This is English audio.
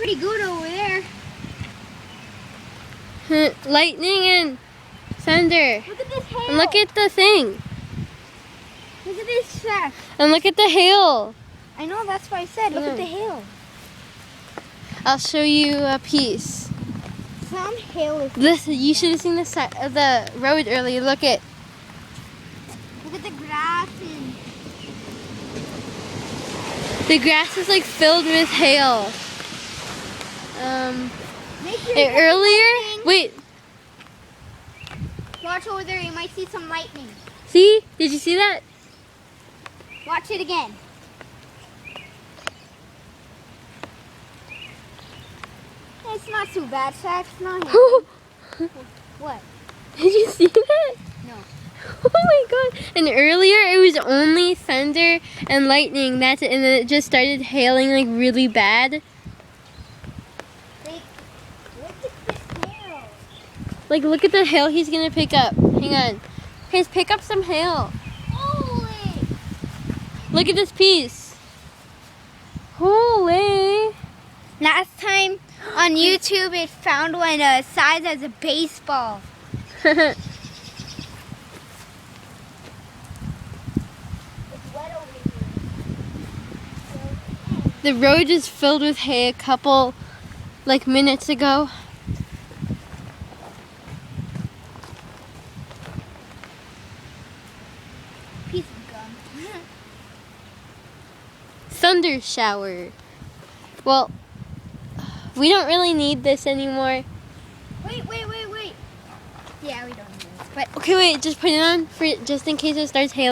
pretty good over there. Lightning and thunder. Look at this hail. And look at the thing. Look at this track. And look at the hail. I know, that's why I said, look at the hail. I'll show you a piece. Some hail is... Listen, you should have seen the road earlier. Look at the grass and... The grass is like filled with hail. Earlier, wait. Watch over there, you might see some lightning. See? Did you see that? Watch it again. It's not too bad, Shaq. It's not hail. What? Did you see that? No. Oh my god. And earlier it was only thunder and lightning. That's it. And then it just started hailing like really bad. Like, look at the hail he's gonna pick up. Hang on. Hey, pick up some hail. Holy! Look at this piece. Holy! Last time on YouTube, it found one size as a baseball. The road is filled with hay a couple, minutes ago. Piece of gum. Thunder shower. Well, we don't really need this anymore. Wait. Yeah, we don't need this. But okay, wait, just put it on just in case it starts hailing.